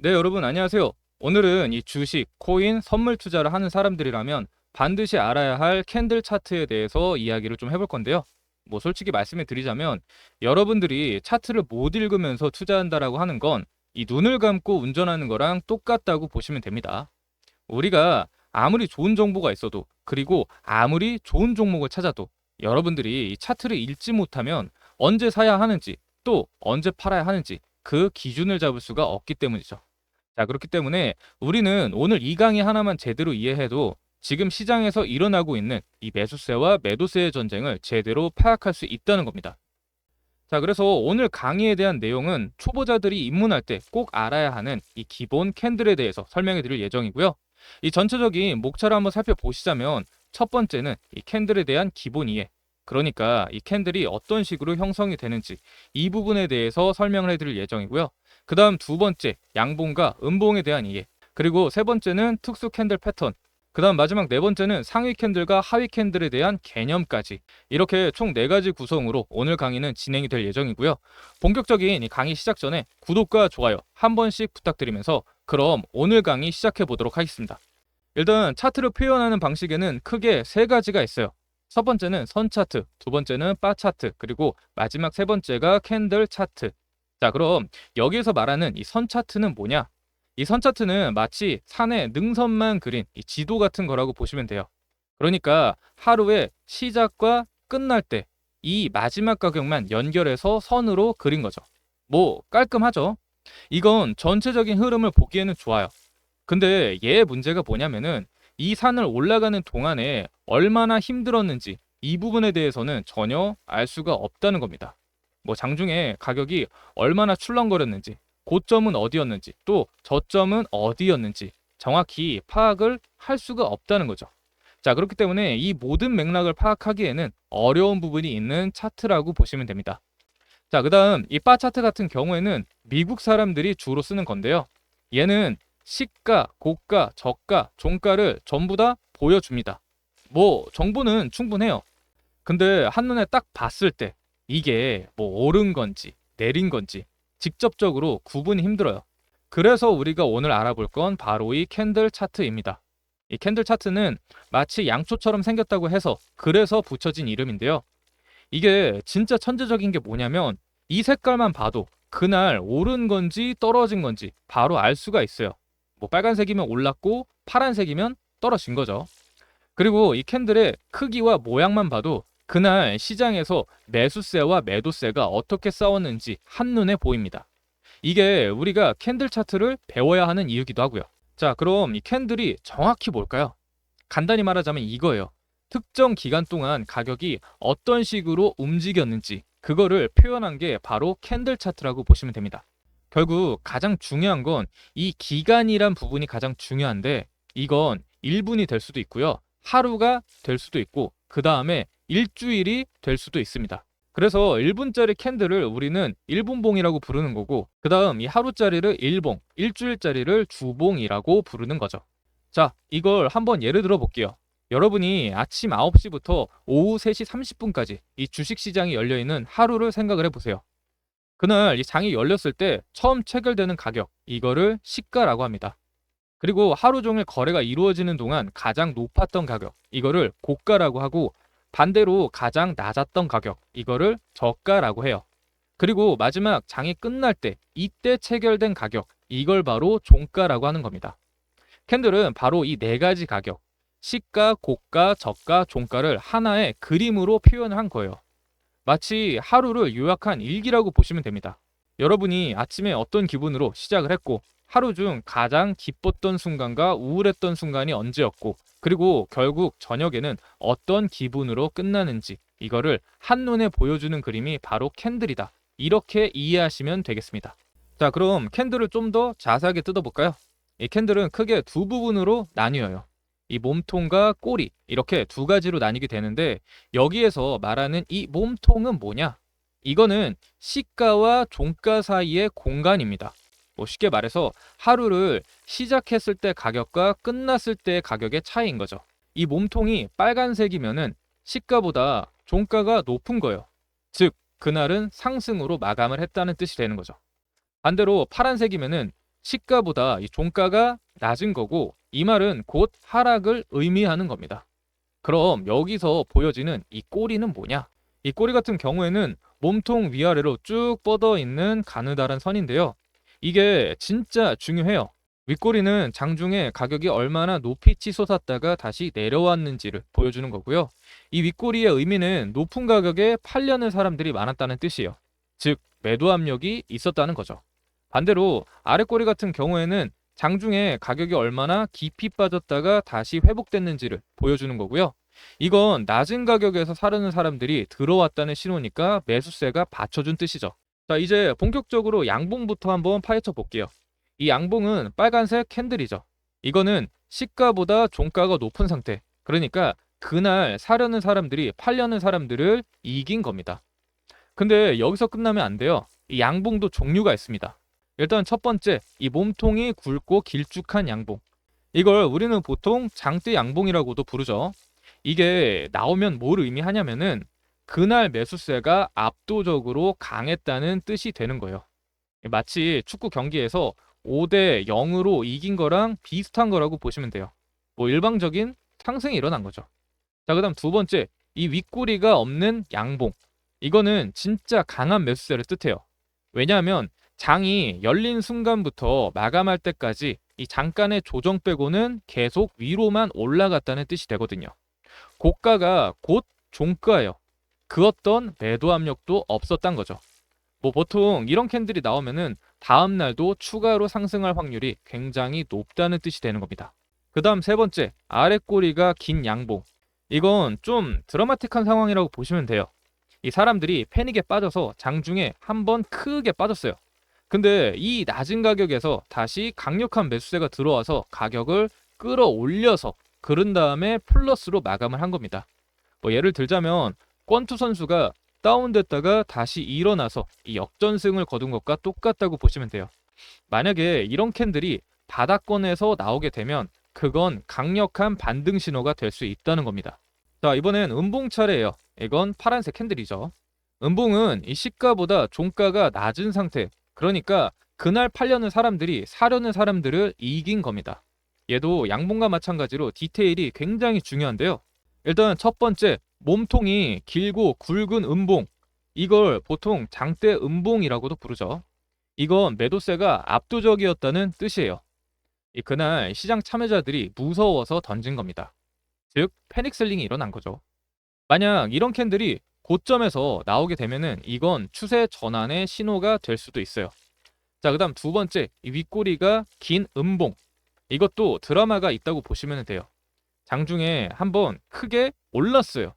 네, 여러분 안녕하세요. 오늘은 이 주식, 코인, 선물 투자를 하는 사람들이라면 반드시 알아야 할 캔들 차트에 대해서 이야기를 좀 해볼 건데요. 뭐 솔직히 말씀을 드리자면 여러분들이 차트를 못 읽으면서 투자한다라고 하는 건 이 눈을 감고 운전하는 거랑 똑같다고 보시면 됩니다. 우리가 아무리 좋은 정보가 있어도, 그리고 아무리 좋은 종목을 찾아도 여러분들이 이 차트를 읽지 못하면 언제 사야 하는지, 또 언제 팔아야 하는지 그 기준을 잡을 수가 없기 때문이죠. 자, 그렇기 때문에 우리는 오늘 이 강의 하나만 제대로 이해해도 지금 시장에서 일어나고 있는 이 매수세와 매도세의 전쟁을 제대로 파악할 수 있다는 겁니다. 자, 그래서 오늘 강의에 대한 내용은 초보자들이 입문할 때 꼭 알아야 하는 이 기본 캔들에 대해서 설명해 드릴 예정이고요. 이 전체적인 목차를 한번 살펴보시자면 첫 번째는 이 캔들에 대한 기본 이해, 그러니까 이 캔들이 어떤 식으로 형성이 되는지 이 부분에 대해서 설명을 해드릴 예정이고요. 그 다음 두 번째, 양봉과 음봉에 대한 이해, 그리고 세 번째는 특수 캔들 패턴, 그 다음 마지막 네 번째는 상위 캔들과 하위 캔들에 대한 개념까지, 이렇게 총 4가지 구성으로 오늘 강의는 진행이 될 예정이고요. 본격적인 이 강의 시작 전에 구독과 좋아요 한 번씩 부탁드리면서 그럼 오늘 강의 시작해 보도록 하겠습니다. 일단 차트를 표현하는 방식에는 크게 3가지가 있어요. 첫 번째는 선 차트, 두 번째는 바 차트, 그리고 마지막 세 번째가 캔들 차트. 자, 그럼 여기에서 말하는 이 선 차트는 뭐냐? 이 선 차트는 마치 산에 능선만 그린 이 지도 같은 거라고 보시면 돼요. 그러니까 하루의 시작과 끝날 때 이 마지막 가격만 연결해서 선으로 그린 거죠. 뭐 깔끔하죠? 이건 전체적인 흐름을 보기에는 좋아요. 근데 얘의 문제가 뭐냐면은 이 산을 올라가는 동안에 얼마나 힘들었는지 이 부분에 대해서는 전혀 알 수가 없다는 겁니다. 뭐 장중에 가격이 얼마나 출렁거렸는지, 고점은 어디였는지, 또 저점은 어디였는지 정확히 파악을 할 수가 없다는 거죠. 자, 그렇기 때문에 이 모든 맥락을 파악하기에는 어려운 부분이 있는 차트라고 보시면 됩니다. 자, 그 다음 이 바 차트 같은 경우에는 미국 사람들이 주로 쓰는 건데요. 얘는 시가, 고가, 저가, 종가를 전부 다 보여줍니다. 뭐 정보는 충분해요. 근데 한눈에 딱 봤을 때 이게 뭐 오른 건지 내린 건지 직접적으로 구분이 힘들어요. 그래서 우리가 오늘 알아볼 건 바로 이 캔들 차트입니다. 이 캔들 차트는 마치 양초처럼 생겼다고 해서 그래서 붙여진 이름인데요. 이게 진짜 천재적인 게 뭐냐면 이 색깔만 봐도 그날 오른 건지 떨어진 건지 바로 알 수가 있어요. 뭐 빨간색이면 올랐고 파란색이면 떨어진 거죠. 그리고 이 캔들의 크기와 모양만 봐도 그날 시장에서 매수세와 매도세가 어떻게 싸웠는지 한눈에 보입니다. 이게 우리가 캔들 차트를 배워야 하는 이유기도 하고요. 자, 그럼 이 캔들이 정확히 뭘까요? 간단히 말하자면 이거예요. 특정 기간 동안 가격이 어떤 식으로 움직였는지 그거를 표현한 게 바로 캔들 차트라고 보시면 됩니다. 결국 가장 중요한 건 이 기간이란 부분이 가장 중요한데 이건 1분이 될 수도 있고요. 하루가 될 수도 있고 그 다음에 일주일이 될 수도 있습니다. 그래서 1분짜리 캔들을 우리는 1분봉이라고 부르는 거고 그 다음 이 하루짜리를 1봉, 일주일짜리를 주봉이라고 부르는 거죠. 자, 이걸 한번 예를 들어 볼게요. 여러분이 아침 9시부터 오후 3시 30분까지 이 주식시장이 열려있는 하루를 생각을 해보세요. 그날 이 장이 열렸을 때 처음 체결되는 가격, 이거를 시가라고 합니다. 그리고 하루 종일 거래가 이루어지는 동안 가장 높았던 가격, 이거를 고가라고 하고 반대로 가장 낮았던 가격, 이거를 저가라고 해요. 그리고 마지막 장이 끝날 때 이때 체결된 가격, 이걸 바로 종가라고 하는 겁니다. 캔들은 바로 이 4가지 가격, 시가, 고가, 저가, 종가를 하나의 그림으로 표현을 한 거예요. 마치 하루를 요약한 일기라고 보시면 됩니다. 여러분이 아침에 어떤 기분으로 시작을 했고 하루 중 가장 기뻤던 순간과 우울했던 순간이 언제였고 그리고 결국 저녁에는 어떤 기분으로 끝나는지 이거를 한눈에 보여주는 그림이 바로 캔들이다. 이렇게 이해하시면 되겠습니다. 자, 그럼 캔들을 좀 더 자세하게 뜯어볼까요? 이 캔들은 크게 두 부분으로 나뉘어요. 이 몸통과 꼬리 이렇게 2가지로 나뉘게 되는데 여기에서 말하는 이 몸통은 뭐냐? 이거는 시가와 종가 사이의 공간입니다. 뭐 쉽게 말해서 하루를 시작했을 때 가격과 끝났을 때의 가격의 차이인 거죠. 이 몸통이 빨간색이면은 시가보다 종가가 높은 거예요. 즉, 그날은 상승으로 마감을 했다는 뜻이 되는 거죠. 반대로 파란색이면은 시가보다 이 종가가 낮은 거고 이 말은 곧 하락을 의미하는 겁니다. 그럼 여기서 보여지는 이 꼬리는 뭐냐? 이 꼬리 같은 경우에는 몸통 위아래로 쭉 뻗어 있는 가느다란 선인데요. 이게 진짜 중요해요. 윗꼬리는 장중에 가격이 얼마나 높이 치솟았다가 다시 내려왔는지를 보여주는 거고요. 이 윗꼬리의 의미는 높은 가격에 팔려는 사람들이 많았다는 뜻이에요. 즉, 매도 압력이 있었다는 거죠. 반대로 아랫꼬리 같은 경우에는 장중에 가격이 얼마나 깊이 빠졌다가 다시 회복됐는지를 보여주는 거고요. 이건 낮은 가격에서 사려는 사람들이 들어왔다는 신호니까 매수세가 받쳐준 뜻이죠. 자, 이제 본격적으로 양봉부터 한번 파헤쳐 볼게요. 이 양봉은 빨간색 캔들이죠. 이거는 시가보다 종가가 높은 상태. 그러니까 그날 사려는 사람들이 팔려는 사람들을 이긴 겁니다. 근데 여기서 끝나면 안 돼요. 이 양봉도 종류가 있습니다. 일단 첫 번째, 이 몸통이 굵고 길쭉한 양봉. 이걸 우리는 보통 장대 양봉이라고도 부르죠. 이게 나오면 뭘 의미하냐면은 그날 매수세가 압도적으로 강했다는 뜻이 되는 거예요. 마치 축구 경기에서 5대 0으로 이긴 거랑 비슷한 거라고 보시면 돼요. 뭐 일방적인 상승이 일어난 거죠. 자, 그다음 두 번째, 이 윗꼬리가 없는 양봉. 이거는 진짜 강한 매수세를 뜻해요. 왜냐하면 장이 열린 순간부터 마감할 때까지 이 잠깐의 조정 빼고는 계속 위로만 올라갔다는 뜻이 되거든요. 고가가 곧 종가예요. 그 어떤 매도 압력도 없었단 거죠. 뭐 보통 이런 캔들이 나오면은 다음 날도 추가로 상승할 확률이 굉장히 높다는 뜻이 되는 겁니다. 그 다음 세 번째, 아래 꼬리가 긴 양봉. 이건 좀 드라마틱한 상황이라고 보시면 돼요. 이 사람들이 패닉에 빠져서 장중에 한번 크게 빠졌어요. 근데 이 낮은 가격에서 다시 강력한 매수세가 들어와서 가격을 끌어올려서 그런 다음에 플러스로 마감을 한 겁니다. 뭐 예를 들자면 권투 선수가 다운됐다가 다시 일어나서 이 역전승을 거둔 것과 똑같다고 보시면 돼요. 만약에 이런 캔들이 바닥권에서 나오게 되면 그건 강력한 반등 신호가 될 수 있다는 겁니다. 자, 이번엔 음봉 차례예요. 이건 파란색 캔들이죠. 음봉은 이 시가보다 종가가 낮은 상태, 그러니까 그날 팔려는 사람들이 사려는 사람들을 이긴 겁니다. 얘도 양봉과 마찬가지로 디테일이 굉장히 중요한데요. 일단 첫 번째, 몸통이 길고 굵은 음봉. 이걸 보통 장대 음봉이라고도 부르죠. 이건 매도세가 압도적이었다는 뜻이에요. 그날 시장 참여자들이 무서워서 던진 겁니다. 즉, 패닉셀링이 일어난 거죠. 만약 이런 캔들이 고점에서 나오게 되면은 이건 추세 전환의 신호가 될 수도 있어요. 자, 그다음 두 번째, 이 윗꼬리가 긴 음봉. 이것도 드라마가 있다고 보시면 돼요. 장중에 한번 크게 올랐어요.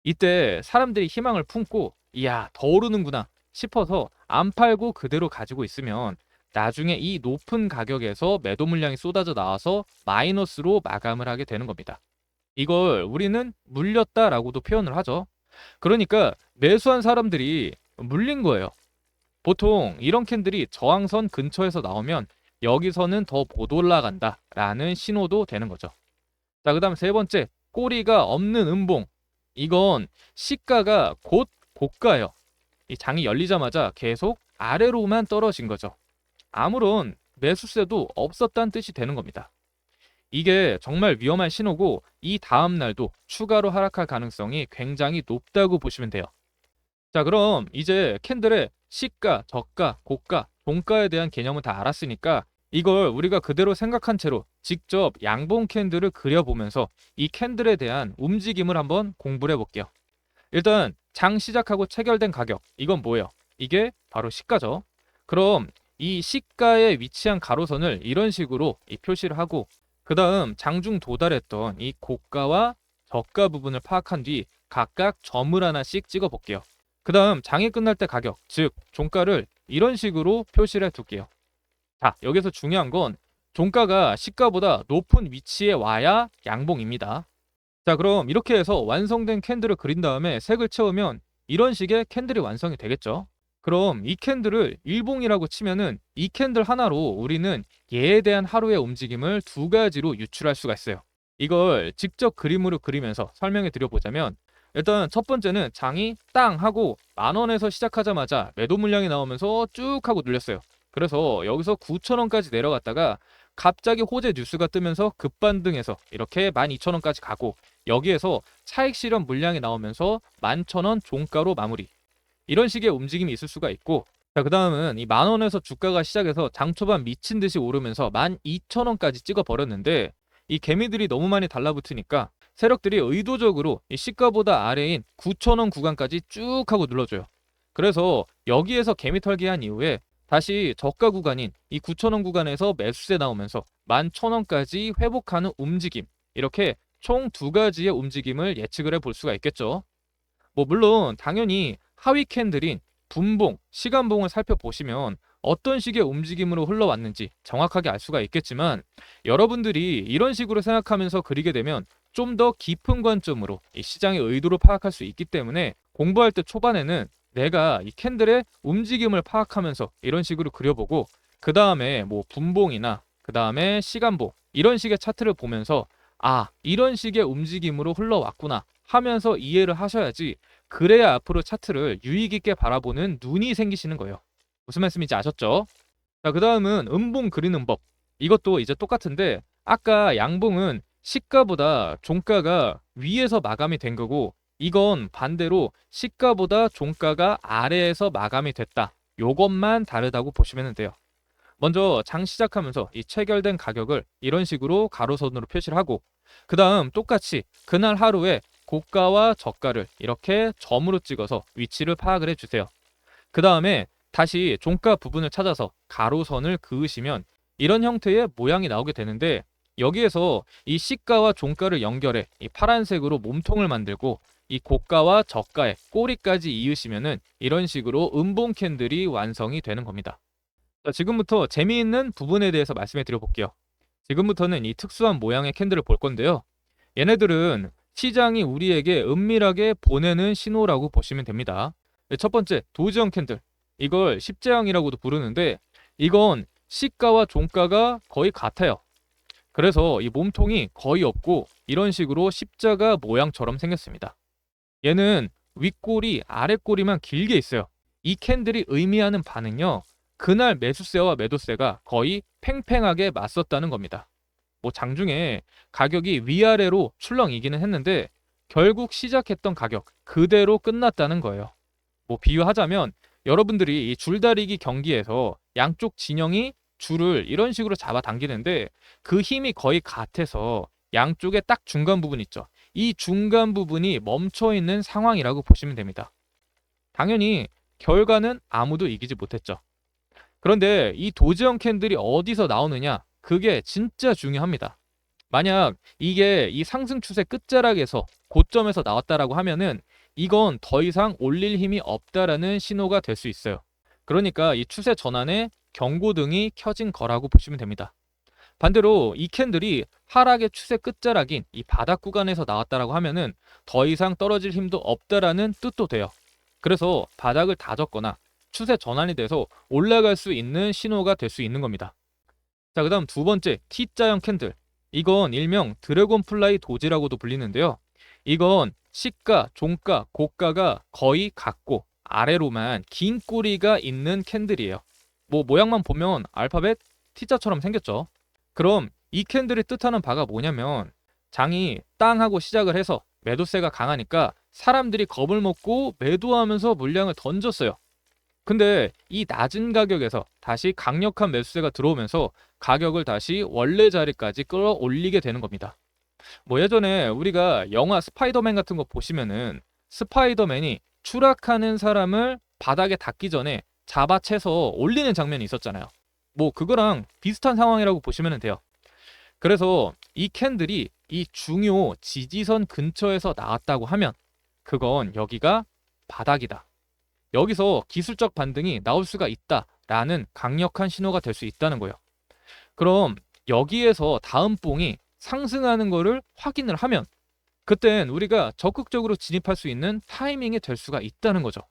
이때 사람들이 희망을 품고 이야, 더 오르는구나 싶어서 안 팔고 그대로 가지고 있으면 나중에 이 높은 가격에서 매도 물량이 쏟아져 나와서 마이너스로 마감을 하게 되는 겁니다. 이걸 우리는 물렸다라고도 표현을 하죠. 그러니까 매수한 사람들이 물린 거예요. 보통 이런 캔들이 저항선 근처에서 나오면 여기서는 더 못 올라간다라는 신호도 되는 거죠. 자, 그다음 세 번째, 꼬리가 없는 음봉. 이건 시가가 곧 고가예요. 이 장이 열리자마자 계속 아래로만 떨어진 거죠. 아무런 매수세도 없었다는 뜻이 되는 겁니다. 이게 정말 위험한 신호고 이 다음 날도 추가로 하락할 가능성이 굉장히 높다고 보시면 돼요. 자, 그럼 이제 캔들의 시가, 저가, 고가, 종가에 대한 개념은 다 알았으니까 이걸 우리가 그대로 생각한 채로 직접 양봉 캔들을 그려보면서 이 캔들에 대한 움직임을 한번 공부를 해볼게요. 일단 장 시작하고 체결된 가격, 이건 뭐예요? 이게 바로 시가죠. 그럼 이 시가에 위치한 가로선을 이런 식으로 이 표시를 하고 그 다음 장중 도달했던 이 고가와 저가 부분을 파악한 뒤 각각 점을 하나씩 찍어 볼게요. 그 다음 장이 끝날 때 가격, 즉 종가를 이런 식으로 표시를 해둘게요. 자, 여기서 중요한 건 종가가 시가보다 높은 위치에 와야 양봉입니다. 자, 그럼 이렇게 해서 완성된 캔들을 그린 다음에 색을 채우면 이런 식의 캔들이 완성이 되겠죠. 그럼 이 캔들을 일봉이라고 치면은 이 캔들 하나로 우리는 얘에 대한 하루의 움직임을 두 가지로 유출할 수가 있어요. 이걸 직접 그림으로 그리면서 설명해 드려보자면 일단 첫 번째는 장이 땅 하고 10,000원에서 시작하자마자 매도 물량이 나오면서 쭉 하고 눌렸어요. 그래서 여기서 9,000원까지 내려갔다가 갑자기 호재 뉴스가 뜨면서 급반등해서 이렇게 12,000원까지 가고, 여기에서 차익 실현 물량이 나오면서 11,000원 종가로 마무리. 이런 식의 움직임이 있을 수가 있고, 자, 그 다음은 이 10,000원에서 주가가 시작해서 장 초반 미친 듯이 오르면서 12,000원까지 찍어 버렸는데, 이 개미들이 너무 많이 달라붙으니까 세력들이 의도적으로 이 시가보다 아래인 9,000원 구간까지 쭉 하고 눌러줘요. 그래서 여기에서 개미 털기한 이후에 다시 저가 구간인 이 9,000원 구간에서 매수세 나오면서 11,000원까지 회복하는 움직임, 이렇게 총 두 가지의 움직임을 예측을 해볼 수가 있겠죠. 뭐 물론 당연히 하위 캔들인 분봉, 시간봉을 살펴보시면 어떤 식의 움직임으로 흘러왔는지 정확하게 알 수가 있겠지만, 여러분들이 이런 식으로 생각하면서 그리게 되면 좀 더 깊은 관점으로 이 시장의 의도를 파악할 수 있기 때문에, 공부할 때 초반에는 내가 이 캔들의 움직임을 파악하면서 이런 식으로 그려보고, 그 다음에 뭐 분봉이나 그 다음에 시간봉, 이런 식의 차트를 보면서 아, 이런 식의 움직임으로 흘러왔구나 하면서 이해를 하셔야지, 그래야 앞으로 차트를 유의 깊게 바라보는 눈이 생기시는 거예요. 무슨 말씀인지 아셨죠? 자, 그 다음은 음봉 그리는 법. 이것도 이제 똑같은데, 아까 양봉은 시가보다 종가가 위에서 마감이 된 거고, 이건 반대로 시가보다 종가가 아래에서 마감이 됐다. 요것만 다르다고 보시면 돼요. 먼저 장 시작하면서 이 체결된 가격을 이런 식으로 가로선으로 표시를 하고, 그 다음 똑같이 그날 하루에 고가와 저가를 이렇게 점으로 찍어서 위치를 파악을 해주세요. 그 다음에 다시 종가 부분을 찾아서 가로선을 그으시면 이런 형태의 모양이 나오게 되는데, 여기에서 이 시가와 종가를 연결해 이 파란색으로 몸통을 만들고, 이 고가와 저가의 꼬리까지 이으시면은 이런 식으로 음봉 캔들이 완성이 되는 겁니다. 자, 지금부터 재미있는 부분에 대해서 말씀해 드려볼게요. 지금부터는 이 특수한 모양의 캔들을 볼 건데요. 얘네들은 시장이 우리에게 은밀하게 보내는 신호라고 보시면 됩니다. 첫 번째, 도지형 캔들. 이걸 십제형이라고도 부르는데, 이건 시가와 종가가 거의 같아요. 그래서 이 몸통이 거의 없고 이런 식으로 십자가 모양처럼 생겼습니다. 얘는 윗꼬리, 아랫꼬리만 길게 있어요. 이 캔들이 의미하는 바는요, 그날 매수세와 매도세가 거의 팽팽하게 맞섰다는 겁니다. 뭐 장중에 가격이 위아래로 출렁이기는 했는데 결국 시작했던 가격 그대로 끝났다는 거예요. 뭐 비유하자면, 여러분들이 이 줄다리기 경기에서 양쪽 진영이 줄을 이런 식으로 잡아 당기는데 그 힘이 거의 같아서 양쪽에 딱 중간 부분 있죠. 이 중간 부분이 멈춰 있는 상황이라고 보시면 됩니다. 당연히 결과는 아무도 이기지 못했죠. 그런데 이 도지형 캔들이 어디서 나오느냐? 그게 진짜 중요합니다. 만약 이게 이 상승 추세 끝자락에서 고점에서 나왔다라고 하면은 이건 더 이상 올릴 힘이 없다라는 신호가 될 수 있어요. 그러니까 이 추세 전환에 경고등이 켜진 거라고 보시면 됩니다. 반대로 이 캔들이 하락의 추세 끝자락인 이 바닥 구간에서 나왔다라고 하면은 더 이상 떨어질 힘도 없다라는 뜻도 돼요. 그래서 바닥을 다졌거나 추세 전환이 돼서 올라갈 수 있는 신호가 될 수 있는 겁니다. 자, 그 다음 두 번째, T자형 캔들. 이건 일명 드래곤플라이 도지라고도 불리는데요. 이건 시가, 종가, 고가가 거의 같고 아래로만 긴 꼬리가 있는 캔들이에요. 뭐 모양만 보면 알파벳 T자처럼 생겼죠. 그럼 이 캔들이 뜻하는 바가 뭐냐면, 장이 땅 하고 시작을 해서 매도세가 강하니까 사람들이 겁을 먹고 매도하면서 물량을 던졌어요. 근데 이 낮은 가격에서 다시 강력한 매수세가 들어오면서 가격을 다시 원래 자리까지 끌어올리게 되는 겁니다. 뭐 예전에 우리가 영화 스파이더맨 같은 거 보시면은 스파이더맨이 추락하는 사람을 바닥에 닿기 전에 잡아채서 올리는 장면이 있었잖아요. 뭐 그거랑 비슷한 상황이라고 보시면 돼요. 그래서 이 캔들이 이 중요 지지선 근처에서 나왔다고 하면 그건 여기가 바닥이다. 여기서 기술적 반등이 나올 수가 있다라는 강력한 신호가 될 수 있다는 거예요. 그럼 여기에서 다음 봉이 상승하는 거를 확인을 하면 그땐 우리가 적극적으로 진입할 수 있는 타이밍이 될 수가 있다는 거죠.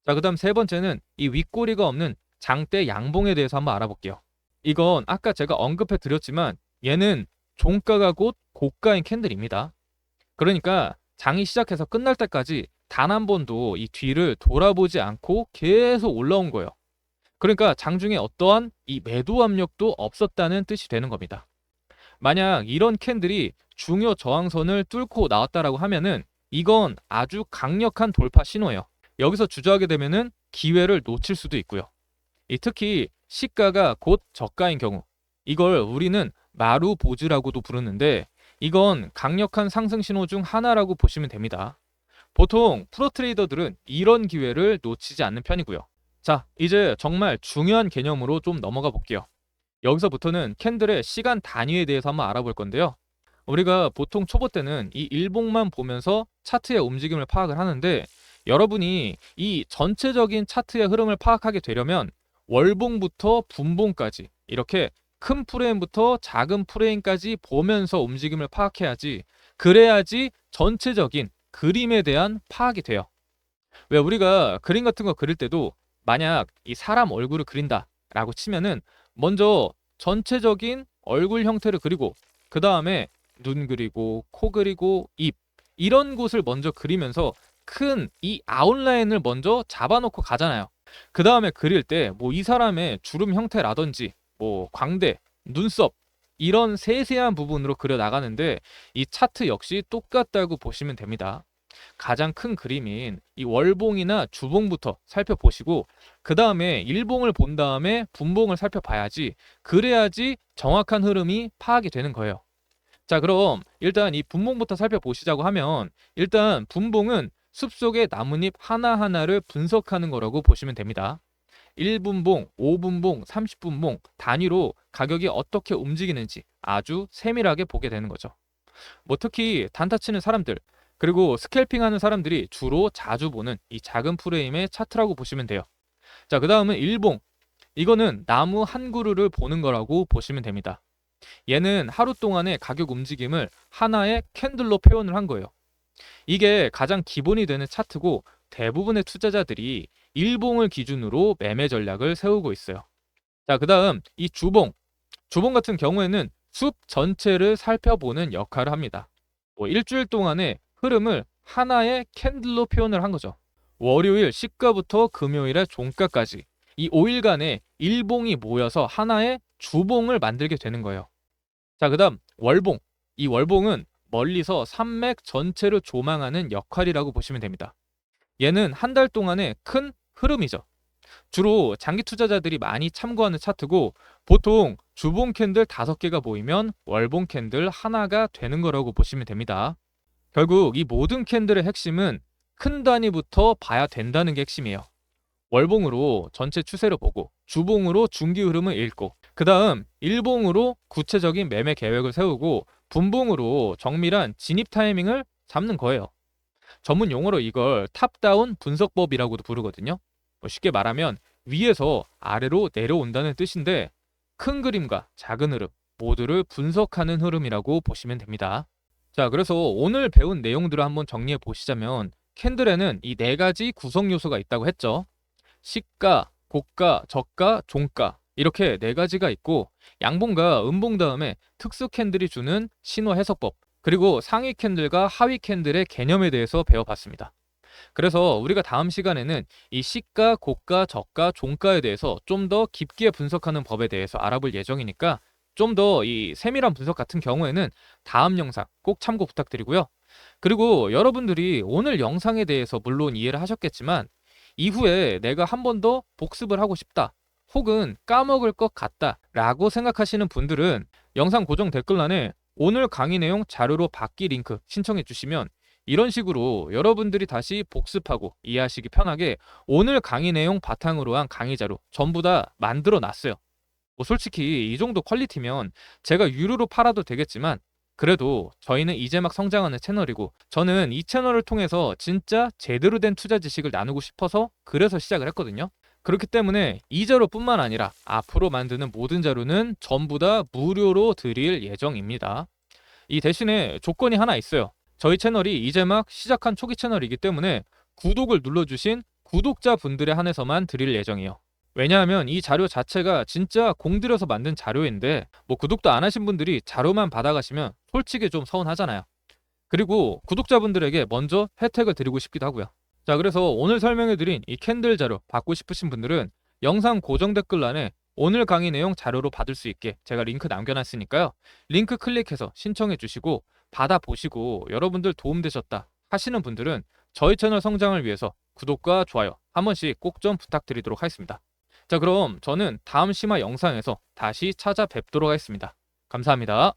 자, 그 다음 세 번째는 이 윗꼬리가 없는 장대 양봉에 대해서 한번 알아볼게요. 이건 아까 제가 언급해 드렸지만 얘는 종가가 곧 고가인 캔들입니다. 그러니까 장이 시작해서 끝날 때까지 단 한 번도 이 뒤를 돌아보지 않고 계속 올라온 거예요. 그러니까 장중에 어떠한 이 매도 압력도 없었다는 뜻이 되는 겁니다. 만약 이런 캔들이 중요 저항선을 뚫고 나왔다라고 하면은 이건 아주 강력한 돌파 신호예요. 여기서 주저하게 되면은 기회를 놓칠 수도 있고요. 특히 시가가 곧 저가인 경우, 이걸 우리는 마루 보즈라고도 부르는데 이건 강력한 상승 신호 중 하나라고 보시면 됩니다. 보통 프로 트레이더들은 이런 기회를 놓치지 않는 편이고요. 자, 이제 정말 중요한 개념으로 좀 넘어가 볼게요. 여기서부터는 캔들의 시간 단위에 대해서 한번 알아볼 건데요. 우리가 보통 초보 때는 이 일봉만 보면서 차트의 움직임을 파악을 하는데, 여러분이 이 전체적인 차트의 흐름을 파악하게 되려면 월봉부터 분봉까지 이렇게 큰 프레임부터 작은 프레임까지 보면서 움직임을 파악해야지, 그래야지 전체적인 그림에 대한 파악이 돼요. 왜 우리가 그림 같은 거 그릴 때도 만약 이 사람 얼굴을 그린다 라고 치면은 먼저 전체적인 얼굴 형태를 그리고 그 다음에 눈 그리고 코 그리고 입, 이런 곳을 먼저 그리면서 큰 이 아웃라인을 먼저 잡아놓고 가잖아요. 그 다음에 그릴 때 뭐 이 사람의 주름 형태라든지 뭐 광대, 눈썹, 이런 세세한 부분으로 그려 나가는데 이 차트 역시 똑같다고 보시면 됩니다. 가장 큰 그림인 이 월봉이나 주봉부터 살펴보시고 그 다음에 일봉을 본 다음에 분봉을 살펴봐야지, 그래야지 정확한 흐름이 파악이 되는 거예요. 자, 그럼 일단 이 분봉부터 살펴보시자고 하면, 일단 분봉은 숲속의 나뭇잎 하나하나를 분석하는 거라고 보시면 됩니다. 1분봉, 5분봉, 30분봉 단위로 가격이 어떻게 움직이는지 아주 세밀하게 보게 되는 거죠. 뭐 특히 단타 치는 사람들, 그리고 스캘핑 하는 사람들이 주로 자주 보는 이 작은 프레임의 차트라고 보시면 돼요. 자, 그 다음은 일봉. 이거는 나무 한 그루를 보는 거라고 보시면 됩니다. 얘는 하루 동안의 가격 움직임을 하나의 캔들로 표현을 한 거예요. 이게 가장 기본이 되는 차트고 대부분의 투자자들이 일봉을 기준으로 매매 전략을 세우고 있어요. 자, 그 다음 이 주봉. 주봉 같은 경우에는 숲 전체를 살펴보는 역할을 합니다. 뭐 일주일 동안의 흐름을 하나의 캔들로 표현을 한 거죠. 월요일 시가부터 금요일의 종가까지 이 5일간의 일봉이 모여서 하나의 주봉을 만들게 되는 거예요. 자, 그 다음 월봉. 이 월봉은 멀리서 산맥 전체를 조망하는 역할이라고 보시면 됩니다. 얘는 한 달 동안의 큰 흐름이죠. 주로 장기 투자자들이 많이 참고하는 차트고, 보통 주봉 캔들 5개가 모이면 월봉 캔들 하나가 되는 거라고 보시면 됩니다. 결국 이 모든 캔들의 핵심은 큰 단위부터 봐야 된다는 게 핵심이에요. 월봉으로 전체 추세를 보고, 주봉으로 중기 흐름을 읽고, 그 다음 일봉으로 구체적인 매매 계획을 세우고, 분봉으로 정밀한 진입 타이밍을 잡는 거예요. 전문 용어로 이걸 탑다운 분석법이라고도 부르거든요. 쉽게 말하면 위에서 아래로 내려온다는 뜻인데, 큰 그림과 작은 흐름 모두를 분석하는 흐름이라고 보시면 됩니다. 자, 그래서 오늘 배운 내용들을 한번 정리해 보시자면, 캔들에는 이 4가지 구성 요소가 있다고 했죠. 시가, 고가, 저가, 종가, 이렇게 4가지가 있고, 양봉과 음봉 다음에 특수 캔들이 주는 신호 해석법, 그리고 상위 캔들과 하위 캔들의 개념에 대해서 배워봤습니다. 그래서 우리가 다음 시간에는 이 시가, 고가, 저가, 종가에 대해서 좀 더 깊게 분석하는 법에 대해서 알아볼 예정이니까, 좀 더 이 세밀한 분석 같은 경우에는 다음 영상 꼭 참고 부탁드리고요. 그리고 여러분들이 오늘 영상에 대해서 물론 이해를 하셨겠지만, 이후에 내가 한 번 더 복습을 하고 싶다, 혹은 까먹을 것 같다 라고 생각하시는 분들은 영상 고정 댓글란에 오늘 강의 내용 자료로 받기 링크 신청해 주시면, 이런 식으로 여러분들이 다시 복습하고 이해하시기 편하게 오늘 강의 내용 바탕으로 한 강의 자료 전부 다 만들어 놨어요. 뭐 솔직히 이 정도 퀄리티면 제가 유료로 팔아도 되겠지만, 그래도 저희는 이제 막 성장하는 채널이고, 저는 이 채널을 통해서 진짜 제대로 된 투자 지식을 나누고 싶어서 그래서 시작을 했거든요. 그렇기 때문에 이 자료뿐만 아니라 앞으로 만드는 모든 자료는 전부 다 무료로 드릴 예정입니다. 이 대신에 조건이 하나 있어요. 저희 채널이 이제 막 시작한 초기 채널이기 때문에 구독을 눌러주신 구독자분들에 한해서만 드릴 예정이에요. 왜냐하면 이 자료 자체가 진짜 공들여서 만든 자료인데, 뭐 구독도 안 하신 분들이 자료만 받아가시면 솔직히 좀 서운하잖아요. 그리고 구독자분들에게 먼저 혜택을 드리고 싶기도 하고요. 자, 그래서 오늘 설명해드린 이 캔들 자료 받고 싶으신 분들은 영상 고정 댓글란에 오늘 강의 내용 자료로 받을 수 있게 제가 링크 남겨놨으니까요. 링크 클릭해서 신청해 주시고 받아보시고 여러분들 도움되셨다 하시는 분들은 저희 채널 성장을 위해서 구독과 좋아요 한 번씩 꼭 좀 부탁드리도록 하겠습니다. 자, 그럼 저는 다음 심화 영상에서 다시 찾아뵙도록 하겠습니다. 감사합니다.